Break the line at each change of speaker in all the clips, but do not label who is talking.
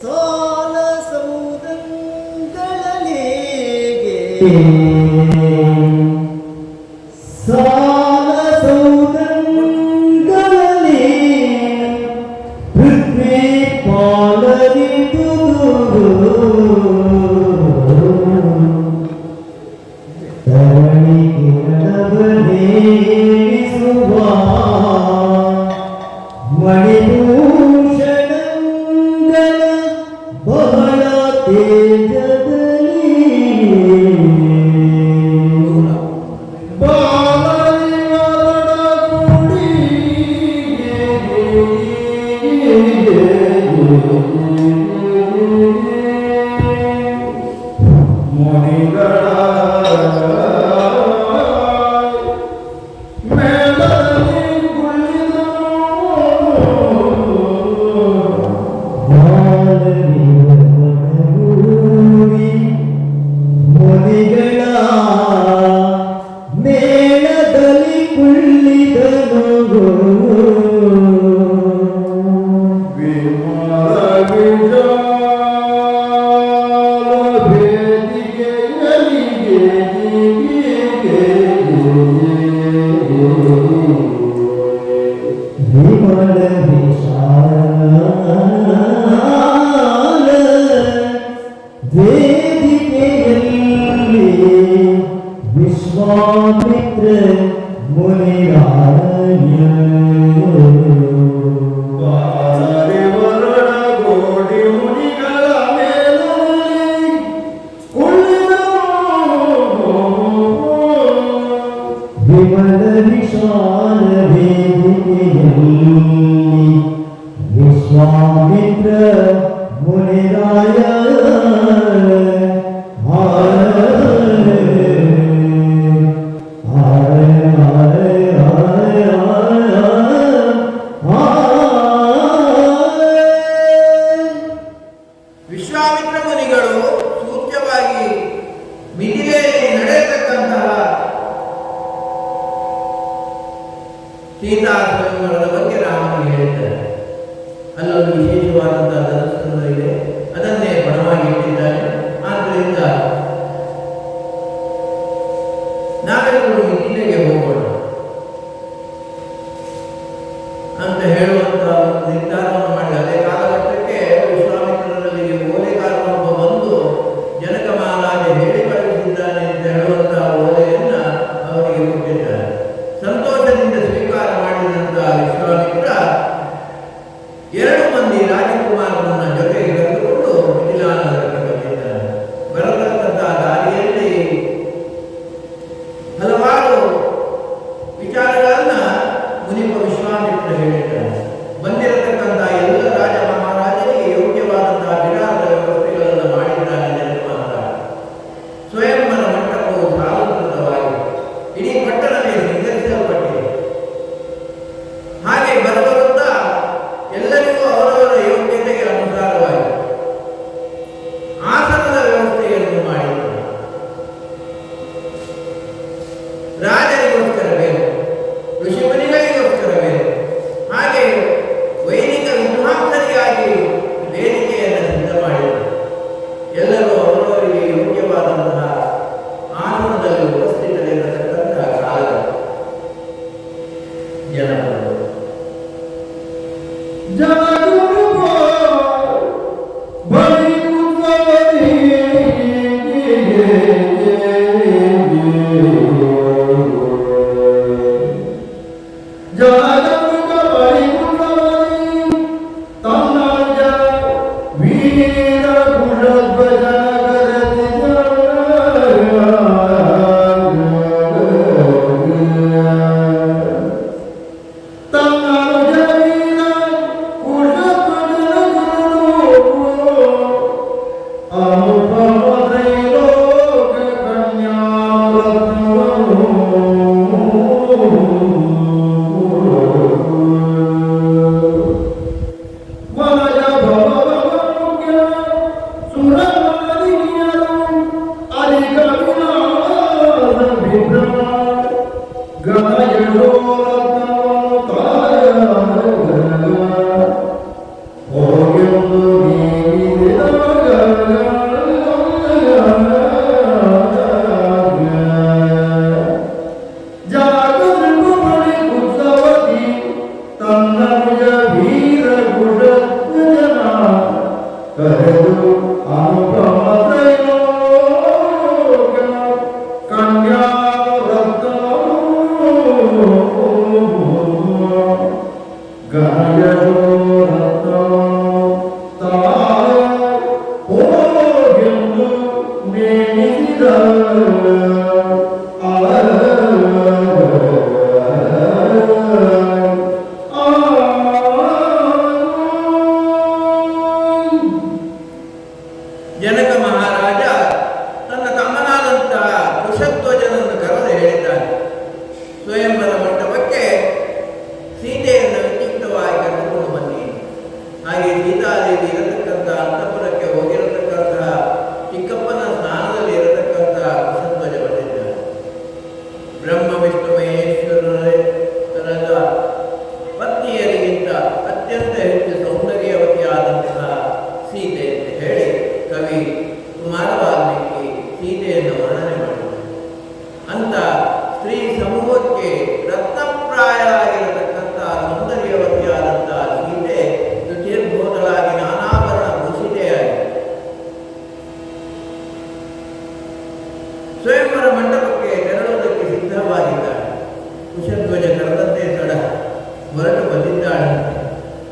ಸಾಲ ಸೌದಂಗಳಲೇಗೆ ಸಾಲ ಸೌದಂಗಳಲೇ ಪೃಥ್ವಿ ಪಾಲರಿದುದು ಧರಣಿ ಕಿರಣವನೇರಿಸುವ ಮಣಿಭೂಷಣಗಳ ಬಹಳ ತೇಜದಲ್ಲಿ ಮೇಳದಲ್ಲಿ ಕುಳ್ಳಿದನು ವಿಮಲ ವಿಶಾಲ ವೇದಿಕೆಯಲ್ಲಿ ವಿಶ್ವಾಮಿತ್ರ ಮುನಿರಾಯ ಗೋಡಿ ಮುನಿಗಳ ಮೇಲಲ್ಲಿ ವಿಮಲ ವಿಶಾಲ ವೇದಿಕೆಯಲ್ಲಿ ವಿಶ್ವಾಮಿತ್ರ ಮುನಿರಾಯ
ವಿಶ್ವಾಮಿತ್ರ ಮುನಿಗಳು ಸೂಚ್ಯವಾಗಿ ಮಿಥಿಲೆಯಲ್ಲಿ ನಡೆಯತಕ್ಕಂತಹ ಸೀತಾ ಸ್ವಯಂವರದ ಬಗ್ಗೆ ರಾಮನಿಗೆ ಹೇಳ್ತಾರೆ. ಅಲ್ಲೊಂದು ವಿಶೇಷವಾದಂತಹ ಧನಸ್ಸು ಇದೆ, ಅದನ್ನೇ ಪಣವಾಗಿ ಇಟ್ಟಿದ್ದಾರೆ. ಆದ್ದರಿಂದ ನಾವೆಲ್ಲರೂ ಮಿಥಿಲೆಗೆ ಹೋಗೋಣ ಅಂತ ಹೇಳುವಂತಹ ನಿರ್ಧಾರವನ್ನು ಮಾಡಿ ಅದೇ ಕಾಲಘಟ್ಟಕ್ಕೆ ವಿಶ್ವಾಮಿತ್ರರಲ್ಲಿಗೆ ಓಲೆಗಾರನೊಬ್ಬ ಬಂದು ಜನಕ ಮಹಾರಾಜ ಹೇಳಿ ಕಳುಹಿಸಿದ್ದಾನೆ ಅಂತ ಹೇಳುವಂತಹ ಓಲೆಯನ್ನ ಅವರಿಗೆ ಕೊಟ್ಟಿದ್ದಾರೆ. ಸಂತೋಷದಿಂದ ಸ್ವೀಕಾರ ಮಾಡಿದಂತಹ ವಿಶ್ವಾಮಿತ್ರ 2 ಮಂದಿ ರಾಜಕುಮಾರರನ್ನ ಜೊತೆಗೆ ಕರೆದುಕೊಂಡು ಮಿಥಿಲಾನಗರಕ್ಕೆ ಬಂದಿದ್ದಾರೆ. ಬರತಕ್ಕಂತಹ ದಾರಿಯಲ್ಲಿ ಹಲವಾರು ವಿಚಾರಗಳನ್ನ ಮುನಿಪ ವಿಶ್ವಾಮಿತ್ರ ಹೇಳಿದ್ದಾರೆ. ಬಂದಿರತಕ್ಕಂತಹ ಎಲ್ಲ ರಾಜ ಮಹಾರಾಜರಿಗೆ ಯೋಗ್ಯವಾದಂತಹ ಬಿಡಾರದ ವ್ಯವಸ್ಥೆಗಳನ್ನು ಮಾಡಿದ್ದಾನೆ ಜನಕ ಮಹಾರಾಜ. ಸ್ವಯಂವರ ಮಂಟಪವು ಸಾಲಂಕೃತವಾಗಿದೆ, ಇಡೀ ಪಟ್ಟಣವೇ ಸಿಂಗರಿಸಲ್ಪಟ್ಟಿದೆ. ಹಾಗೆ ಬರುತ್ತಾ ಎಲ್ಲರಿಗೂ ಅವರವರ ಯೋಗ್ಯತೆಗೆ ಅನುಸಾರವಾಗಿ ಆಸನದ ವ್ಯವಸ್ಥೆಯನ್ನು ಮಾಡಿದ್ದಾರೆ. ರಾಜರಿಗೋಸ್ಕರ ಬೇಕು, ಋಷಿಮುನಿಗಳಿಗೋಸ್ಕರ ಬೇಕು, ಹಾಗೆ ವೈದಿಕ ವಿದ್ವಾಂಸರಿಗಾಗಿ ವೇದಿಕೆಯನ್ನು ಸಿದ್ಧ ಮಾಡಿದರು. ಎಲ್ಲರೂ ಅವರವರಿಗೆ ಯೋಗ್ಯವಾದಂತಹ ಆಸನದಲ್ಲಿ ಉಪಸ್ಥಿತರಿರತಕ್ಕಂತಹ ಕಾಲ ಜನಪದರು.
ತನ್ನ
ಜನಕ ಮಹಾರಾಜ ತನ್ನ ತಮ್ಮನಾದಂತಹ ಕುಶಧ್ವಜನನ್ನು ಕರೆದು ಹೇಳಿದ್ದಾನೆ, ಸ್ವಯಂವರ ಮಂಟಪಕ್ಕೆ ಸೀತೆಯನ್ನು ವಿದ್ಯುಕ್ತವಾಗಿ ಕರೆದುಕೊಂಡು ಬನ್ನಿ. ಹಾಗೆ ಸೀತಾದೇವಿ ಇರತಕ್ಕಂಥ ಅಂತಃಪುರಕ್ಕೆ ಹೋಗಿರತಕ್ಕಂತಹ ಚಿಕ್ಕಪ್ಪನ ಸ್ನಾನದಲ್ಲಿ ಇರತಕ್ಕಂತಹ ಕುಶಧ್ವಜ ಬಂದಿದ್ದಾನೆ. ಬ್ರಹ್ಮ ವಿಷ್ಣು ಮಹೇಶ್ವರರ ಪತ್ನಿಯರಿಗಿಂತ ಅತ್ಯಂತ ಹೆಚ್ಚು ಸೌಂದರ್ಯವತಿಯಾದಂತಹ ಸೀತೆ ಅಂತ ಹೇಳಿ ಕವಿ ಕುಮಾರ ವಾಲ್ಮೀಕಿ ಸೀತೆಯನ್ನು ವರ್ಣನೆ ಮಾಡಿದ್ದಾರೆ. ಅಂತ ಸ್ತ್ರೀ ಸಮೂಹಕ್ಕೆ ರತ್ನಪ್ರಾಯರಾಗಿರತಕ್ಕಂತಹ ಸೌಂದರ್ಯವತಿಯಾದಂತಹ ಸೀತೆ ರುಚಿರ್ಬೋಧಳಾಗಿ ನಾನಾಭರಣ ಭೂಷಿತೆಯಾಗಿ ಸ್ವಯಂವರ ಮಂಟಪಕ್ಕೆ ತೆರಳುವುದಕ್ಕೆ ಸಿದ್ಧವಾಗಿದ್ದಾಳೆ. ಕುಶಧ್ವಜ ಕರೆದಂತೆ ತಡ ಹೊರಟು ಬಂದಿದ್ದಾಳೆ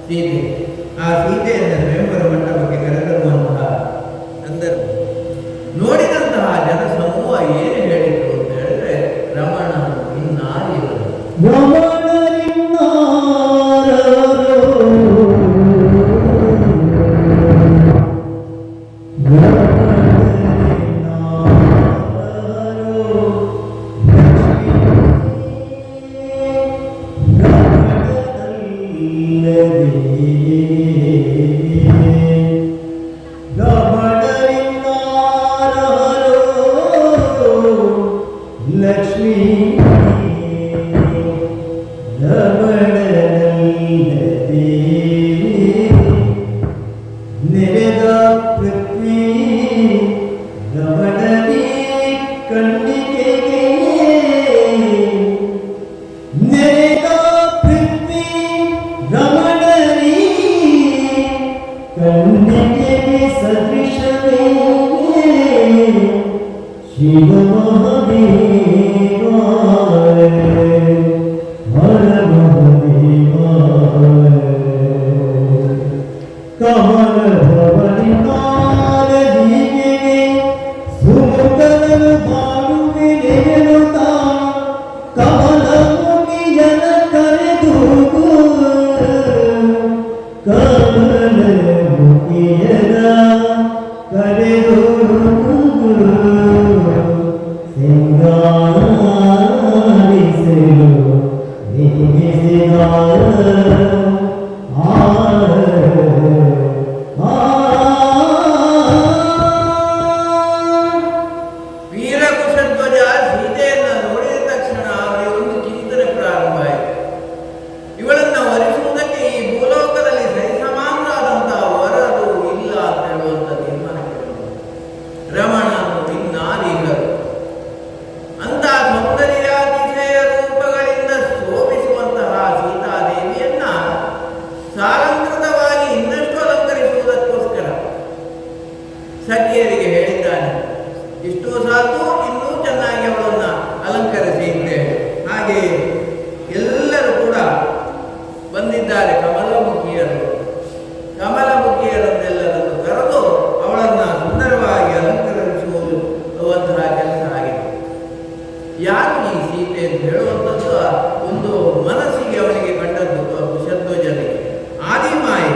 ಸೀತೆ. ಆ ಸೀತೆಯನ್ನು ಸ್ವಯಂವರ ಮಂಟಪಕ್ಕೆ ಕರೆತರುವಂತಹ ಸಂದರ್ಭ ನೋಡಿದಂತಹ ಜನ ಸಮೂಹ ಏನು ಹೇಳಿದ್ರು ಅಂತ ಹೇಳಿದ್ರೆ, ರಮಣ ಇನ್ನಾರಿವರು
ಲಕ್ಷ್ಮೀ ನೆರೆದ ಪೃಥ್ವಿ ರಮಣನಿ ಕಣ್ಣಿಗೆಗೆ ನೆರೆದ ಪೃಥ್ವಿ ರಮಣನಿ ಕಣ್ಣಿಗೆಗೆ ಸದೃಶವೇ ಶಿವ ಮಹಾದೇವ ಹರ ಮಹಾದೇವ ಕಮಲ ಭವನಿ ನಾರದಿಗೆ ಸುಮುಖನನು ಮಾಡುವೆ ನೆನೆಯುತ್ತ ಕಮಲ ಮುಗಿಯನ ಕರೆದೂಗು ಕಮಲ ಮುಗಿಯನ ಕರೆದೂಗು ಸಿಂಗಾರಿಸಲು ನಿಗಿಸಿದಾರ
ವೀರಕುಶಧ್ವಜ ಸೀತೆಯನ್ನು ನೋಡಿದ ತಕ್ಷಣ ಅವರಿಗೆ ಒಂದು ಚಿಂತನೆ ಪ್ರಾರಂಭ ಆಯಿತು. ಇವಳನ್ನ ವರಿಸುವುದಕ್ಕೆ ಈ ಭೂಲೋಕದಲ್ಲಿ ಸರಿಸಮಾನರಾದಂತಹ ವರರು ಇಲ್ಲ ಅಂತ ಹೇಳುವಂತ ತೀರ್ಮಾನಕ್ಕೆ ಬಂದರು. ರಮಣನು ಇನ್ನಾರಿಗರು ಅಂತ ಸೌಂದರ್ಯಾತಿಶಯ ರೂಪಗಳಿಂದ ಶೋಭಿಸುವಂತಹ ಸೀತಾದೇವಿಯನ್ನ ಸಾಲಂಕೃತವಾಗಿ ಇನ್ನಷ್ಟು ಅಲಂಕರಿಸುವುದಕ್ಕೋಸ್ಕರ ಸಖಿಯರಿಗೆ ಹೇಳಿದ್ದಾನೆ, ಇಷ್ಟು ಸಾಕು, ಇನ್ನೂ ಚೆನ್ನಾಗಿ ಅವಳನ್ನ ಅಲಂಕರಿಸಿ ಅಂತ. ಹಾಗೆ ಎಲ್ಲರೂ ಕೂಡ ಬಂದಿದ್ದಾರೆ. ಕಮಲಮುಖಿಯರನ್ನೆಲ್ಲರನ್ನು ಕರೆದು ಅವಳನ್ನ ಸುಂದರವಾಗಿ ಅಲಂಕರಿಸುವಂತಹ ಕೆಲಸ ಆಗಿದೆ. ಯಾಕೆ ಈ ಸೀತೆ ಅಂತ ಹೇಳುವಂಥದ್ದು ಒಂದು ಮನಸ್ಸಿಗೆ ಅವನಿಗೆ ಕಂಡದ್ದು ಕುಶಧ್ವಜನಿಗೆ ಆದಿಮಾಯಿ.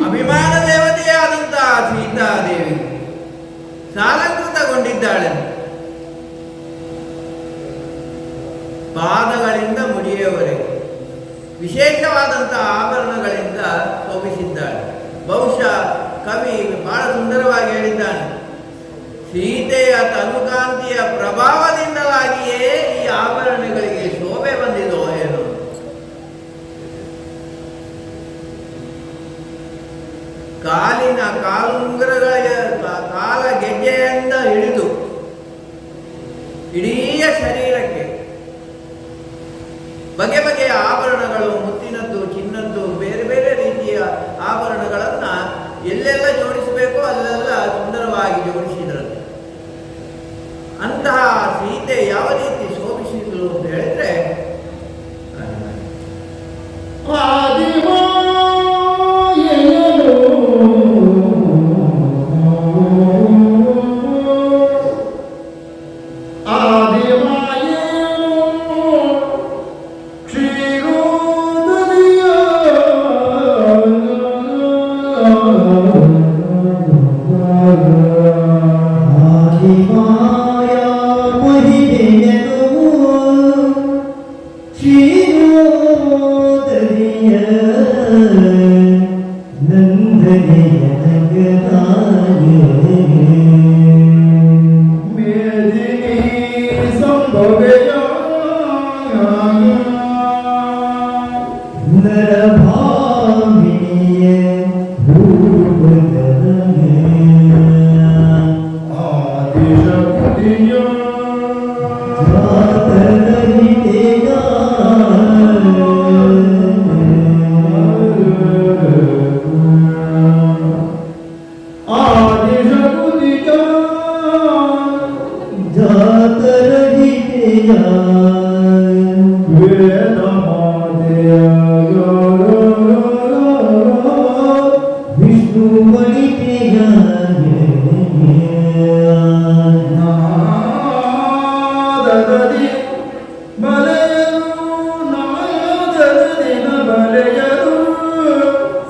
ಅಭಿಮಾನ ದೇವತೆಯಾದಂತಹ ಸೀತಾದೇವಿ ಸಾಲಂಕೃತಗೊಂಡಿದ್ದಾಳೆ. ಪಾದಗಳಿಂದ ಮುಡಿಯವರೆಗೆ ವಿಶೇಷವಾದಂತಹ ಆಭರಣಗಳಿಂದ ಶೋಭಿಸಿದ್ದಾಳೆ. ಬಹುಶಃ ಕವಿ ಬಹಳ ಸುಂದರವಾಗಿ ಹೇಳಿದ್ದಾನೆ, ಸೀತೆಯ ತನುಕಾಂತಿಯ ಪ್ರಭಾವದಿಂದಲಾಗಿಯೇ ಈ ಆಭರಣಗಳಿಗೆ ಶೋಭೆ ಬಂದಿದೋ ಏನು. ಕಾಲಿನ ಕಾಲುಂಗುರಗಳ ಕಾಲ ಗೆಜ್ಜೆಯಿಂದ ಹಿಡಿದು ಇಡೀ ಶರೀರಕ್ಕೆ ಬಗೆ ಬಗೆಯ ಆಭರಣಗಳು, ಮುತ್ತಿನದ್ದು, ಚಿನ್ನದ್ದು, ಬೇರೆ ಬೇರೆ ರೀತಿಯ ಆಭರಣಗಳನ್ನ ಎಲ್ಲೆಲ್ಲ ಜೋಡಿಸಬೇಕೋ ಅಲ್ಲೆಲ್ಲ ಸುಂದರವಾಗಿ ಜೋಡಿಸಿದರು. ಅಂತಹ ಸೀತೆ ಯಾವ ರೀತಿ ಶೋಭಿಸಿದ್ರು ಅಂತ ಹೇಳಿದ್ರೆ,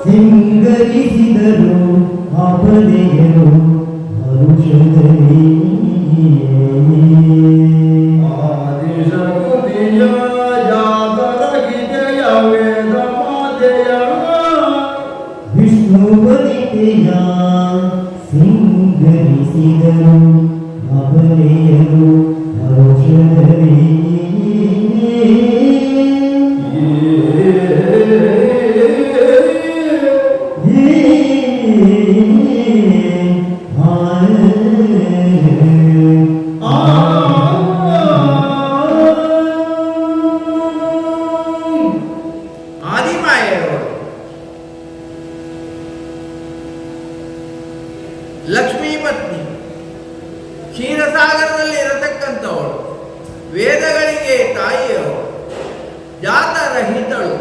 ಸಿಂಗರಿಸಿದರು ಅಪನೆಯರು ಹರುಷದಲ್ಲಿ ಆದಿಶಕುತಿಯ ಜಾತರಗಿದೆಯ ವೇದ ಮಾತೆಯ ವಿಷ್ಣುವನಿತೆಯ ಸಿಂಗರಿಸಿದರು ಅಪನೆಯರು ಹರುಷದಲ್ಲಿ
ಲಕ್ಷ್ಮೀ ಪತ್ನಿ, ಕ್ಷೀರಸಾಗರದಲ್ಲಿ ಇರತಕ್ಕಂಥವಳು, ವೇದಗಳಿಗೆ ತಾಯಿಯವರು, ಜಾತರಹಿತಳು.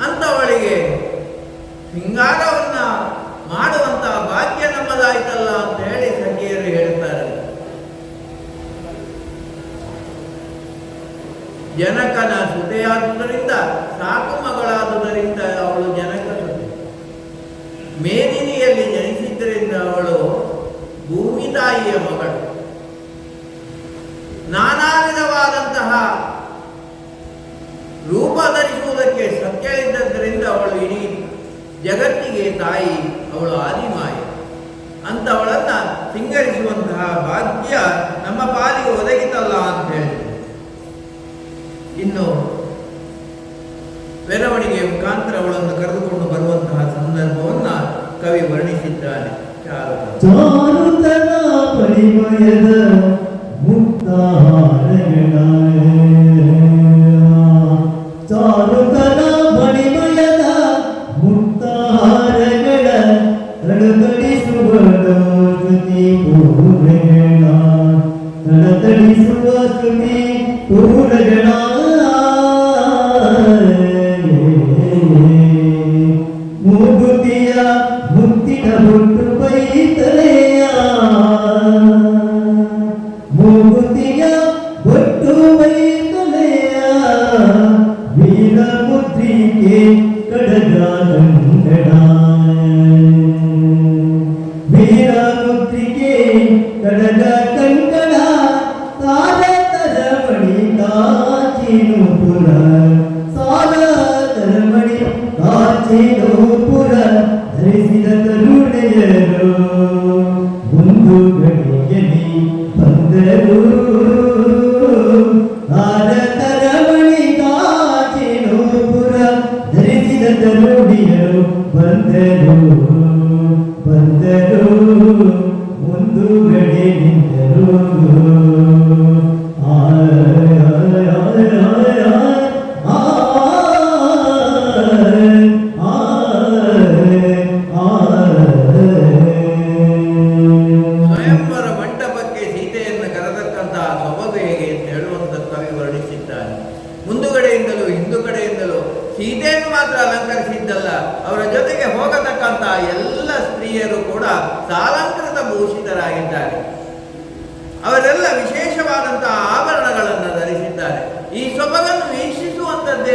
ಅಂಥವಳಿಗೆ ಶೃಂಗಾರವನ್ನ ಮಾಡುವಂತಹ ಭಾಗ್ಯ ನಮ್ಮದಾಯ್ತಲ್ಲ ಅಂತ ಹೇಳಿ ಸಖಿಯರು ಹೇಳ್ತಾರೆ. ಜನಕನ ಸುತೆಯಾದುದರಿಂದ ಸಾಕು ಮಗಳಾದುದರಿಂದ ಅವಳು ಜನಕ ಸೊಸೆ. ಮೇದಿನಿಯಲ್ಲಿ ಜನಿಸಿದ್ದರಿಂದ ಅವಳು ಭೂಮಿ ತಾಯಿಯ ಮಗಳು. ನಾನಾ ವಿಧವಾದಂತಹ ರೂಪ ಧರಿಸುವುದಕ್ಕೆ ಸತ್ಯಳಿದ್ದರಿಂದ ಅವಳು ಇಡೀ ಜಗತ್ತಿಗೆ ತಾಯಿ, ಅವಳು ಆದಿಮಾಯಿ. ಅಂಥವಳನ್ನ ಸಿಂಗರಿಸುವಂತಹ ಭಾಗ್ಯ ನಮ್ಮ ಪಾಲಿಗೆ ಒದಗಿತಲ್ಲ ಅಂತ ಹೇಳಿ ಇನ್ನು ಮೆರವಣಿಗೆ ಮುಖಾಂತರ ಅವಳನ್ನು ಕರೆದುಕೊಂಡು ಬರುವಂತಹ ಸಂದರ್ಭವನ್ನ ಕವಿ ವರ್ಣಿಸಿದ್ದಾನೆ.
ಚಾರುತನ ಪರಿಮಯದ ಮುಕ್ತಾಹಾರಗಳ, ಚಾರುತನ ಪರಿಮಯದ ಮುಕ್ತಾಹಾರಗಳ ತಡತಡಿಸುವ ಶ್ರುತಿ ಪೂರ್ಣಗಳ, ತಡತಡಿಸುವ ಶ್ರುತಿ ಪೂರ್ಣಗಳ, ಮೂಗುತಿಯ ಮುತ್ತಿನ ಹುಟ್ಟು ಬೈತಲೆಯ, ಮೂಗುತಿಯ ಒಟ್ಟು ಬೈತಲೆಯ, ವೀರ ಮುದ್ರಿಕೆ ಕಡಗ ಕಂಗಡ, ವೀರ ಮುದ್ರಿಕೆ ಕಡಗ ಕಂಗಡ, ಸಾಲ ತರಮಣಿ ಕಾಚಿನುಪುರ, ಸಾಲ ತರಮಣಿ ಕಾಚಿನುಪುರ ಧರಿಸಿದ ತರುಣೆಯರು ಒಂದು ಗಡಿಯಲ್ಲಿ ಬಂದರು, ಸಾಲ ತರಮಣಿ ಕಾಚಿನುಪುರ ಧರಿಸಿದ ತರುಣಿಯರು ಬಂದರು, ಬಂದರು ಒಂದು ಗಡಿ ನಿಂತರು.
ಸ್ವಯಂವರ ಮಂಟಪಕ್ಕೆ ಸೀತೆಯನ್ನು ಕರೆದಕ್ಕಂತಹ ಸೊಬಗು ಹೇಗೆ ಅಂತ ಹೇಳುವಂತ ಕವಿ ವರ್ಣಿಸಿದ್ದಾನೆ. ಮುಂದುಗಡೆಯಿಂದಲೂ ಹಿಂದು ಕಡೆಯಿಂದಲೂ ಸೀತೆಯನ್ನು ಮಾತ್ರ ಅಲಂಕರಿಸಿದ್ದಲ್ಲ, ಅವರ ಜೊತೆಗೆ ಹೋಗತಕ್ಕಂತಹ ಎಲ್ಲ ಸ್ತ್ರೀಯರು ಕೂಡ ಸಾಲಂಕೃತ ಭೂಷಿತರಾಗಿದ್ದಾರೆ. ಅವರೆಲ್ಲ ವಿಶೇಷವಾದಂತಹ ಆಭರಣಗಳನ್ನು ಧರಿಸಿದ್ದಾರೆ. ಈ ಸೊಬಗನ್ನು ವೀಕ್ಷಿಸುವಂಥದ್ದೇ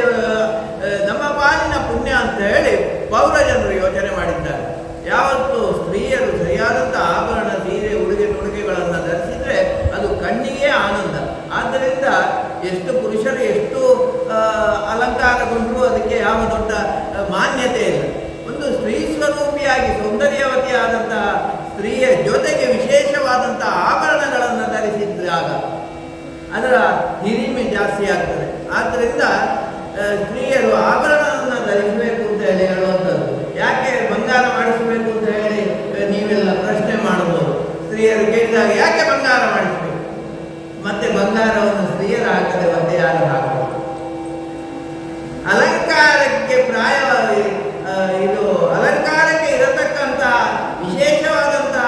ನಮ್ಮ ಪಾಲಿನ ಪುಣ್ಯ ಅಂತ ಹೇಳಿ ಪೌರಜನರು ಯೋಚನೆ ಮಾಡಿದ್ದಾರೆ. ಯಾವತ್ತು ಸ್ತ್ರೀಯರು ಸರಿಯಾದಂಥ ಆಭರಣ, ಸೀರೆ, ಉಡುಗೆ ತೊಡುಗೆಗಳನ್ನು ಧರಿಸಿದ್ರೆ ಅದು ಕಣ್ಣಿಗೆ ಆನಂದ. ಆದ್ದರಿಂದ ಎಷ್ಟು ಪುರುಷರು ಎಷ್ಟು ಅಲಂಕಾರಗೊಂಡರೂ ಅದಕ್ಕೆ ಯಾವ ದೊಡ್ಡ ಮಾನ್ಯತೆ ಇಲ್ಲ. ಒಂದು ಸ್ತ್ರೀ ಸ್ವರೂಪಿಯಾಗಿ ಸೌಂದರ್ಯವತಿಯಾದಂತಹ ಸ್ತ್ರೀಯ ಜೊತೆಗೆ ವಿಶೇಷವಾದಂತಹ ಆಭರಣಗಳನ್ನು ಧರಿಸಿದ್ದಾಗ ಅದರ ಹಿರಿಮೆ ಜಾಸ್ತಿ ಆಗ್ತದೆ. ಆದ್ದರಿಂದ ಸ್ತ್ರೀಯರು ಆಭರಣವನ್ನು ಧರಿಸಬೇಕು ಅಂತ ಹೇಳಿ ಹೇಳುವಂಥದ್ದು. ಯಾಕೆ ಬಂಗಾರ ಮಾಡಿಸಬೇಕು ಅಂತ ಹೇಳಿ ನೀವೆಲ್ಲ ಪ್ರಶ್ನೆ ಮಾಡಬಹುದು. ಸ್ತ್ರೀಯರು ಕೇಳಿದಾಗ ಯಾಕೆ ಬಂಗಾರ ಮಾಡಿಸಬೇಕು? ಮತ್ತೆ ಬಂಗಾರವನ್ನು ಸ್ತ್ರೀಯರು ಹಾಕದೆ ಮತ್ತೆ ಯಾರು ಹಾಕಬಹುದು? ಅಲಂಕಾರಕ್ಕೆ ಪ್ರಾಯವಾಗಿ ಇದು ಅಲಂಕಾರಕ್ಕೆ ಇರತಕ್ಕಂತಹ ವಿಶೇಷವಾದಂತಹ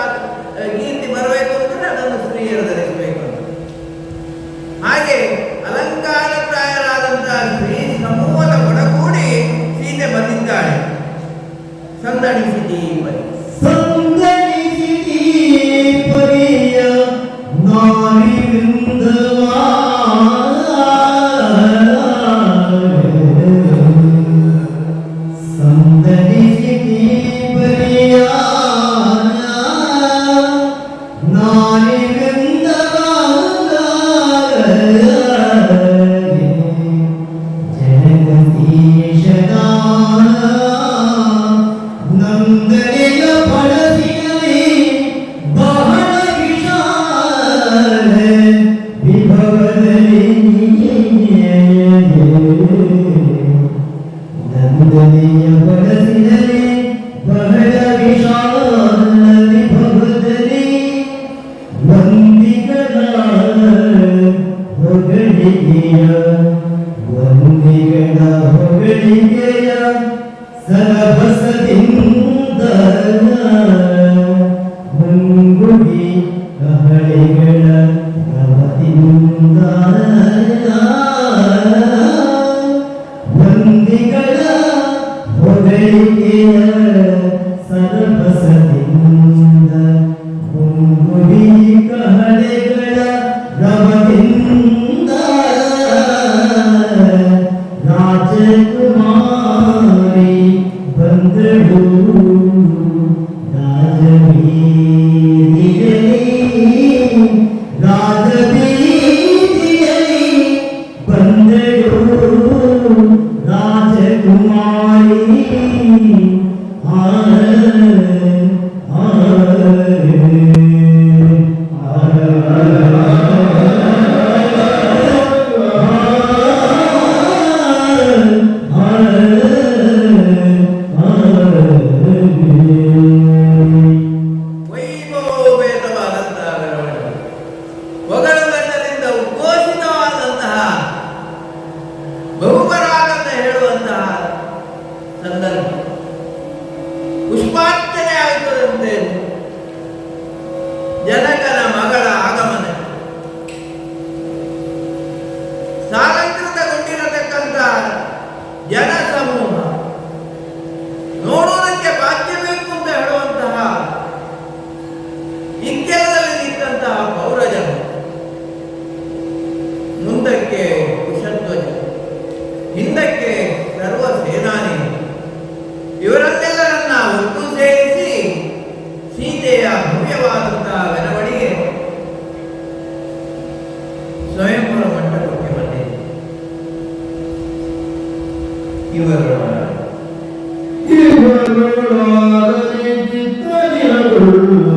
ಕೀರ್ತಿ ಬರಬೇಕು ಅಂದರೆ ಅದನ್ನು ಸ್ತ್ರೀಯರು ಧರಿಸಬೇಕು. ಹಾಗೆ ಅಲಂಕಾರ ಪ್ರಾಯರಾದಂತಹ ಸ್ತ್ರೀ ಸಮೂಹದ ಒಡಗೂಡಿ ಸೀತೆ ಬಂದಿದ್ದಾಳೆ. ಸಂದಣಿಸಿದಿ ಪರಿ,
ಸಂದಣಿಸಿದಿ ಪರಿಯ ನಾರಿ ವೃಂದವಾ, ಸಂದಣಿಸಿದಿ ಪರಿಯ ನಾರಿ ವೃಂದವಾ, ಜಗದೀಶನ ನಂದನೆಯ ಬಳಸಿನಲ್ಲಿ ಬಹಳ ವಿಶಾಲ ವಿಭವದಲ್ಲಿ, ನಂದನೆಯ ಬಳಸಿನಲ್ಲಿ ಬಹಳ ವಿಶಾಲ ವಿಭವದಲ್ಲಿ, ವಂದಿಗಳ ಹೊಗಳಿಗೆಯ, ವಂದಿಗಳ ಹೊಗಳಿಗೆಯ ಸರಭಸದಿಂದ ಮುಂಗುಡಿ ಕಹಳೆಗಳ ನವದಿಂದ, ವಂದಿಗಳ ಹೊಗಳಿಗೆಯ ಸರಭಸದಿಂದ ಮುಂಗುಡಿ ಕಹಳೆಗಳ ನವದಿಂದ, ರಾಜಕುಮಾರ ಬಂದಳು ರಾಜಬೀದಿಯಲ್ಲಿ ರಾಜಬೀದಿಯಲ್ಲಿ ಬಂದಳು ರಾಜಕುಮಾರಿ
ವೈಭವೋಪೇತವಾದಂತಹ ಮೆರವಣಿಗೆ, ಒಗಳುಗಟ್ಟದಿಂದ ಉದ್ಘೋಷಿತವಾದಂತಹ ಬಹುಪರಾಗತ ಹೇಳುವಂತಹ ಸಂದರ್ಭ. ಪುಷ್ಪಾರ್ಚನೆ ಆಗುತ್ತದಂತೆ ಜನಕನ ಮಗಳ ಆಗಮನ. ಸಾಲಂಕೃತಗೊಂಡಿರತಕ್ಕಂತಹ ಜನ ಸಮೂಹ ನೋಡುವುದಕ್ಕೆ ಭಾಗ್ಯ ಬೇಕು ಅಂತ ಹೇಳುವಂತಹ ಇಕ್ಕೆಲದಲ್ಲಿ ನಿಂತಹ ಪೌರಜನ, ಮುಂದಕ್ಕೆ ಕುಶಧ್ವಜ, ಹಿಂದಕ್ಕೆ ಸರ್ವ ಸೇನಾನಿ, ಇವರನ್ನೆಲ್ಲರನ್ನ ಒಟ್ಟು ಸೇರಿಸಿ ಸೀತೆಯ ಭವ್ಯವಾದಂತಹ ಮೆರವಣಿಗೆ ಸ್ವಯಂವರ ಮಂಟಪಕ್ಕೆ ಬಂದಿದೆ.
ಇವರೊಳಗೆ ಚಿತ್ತನಿರಗಳು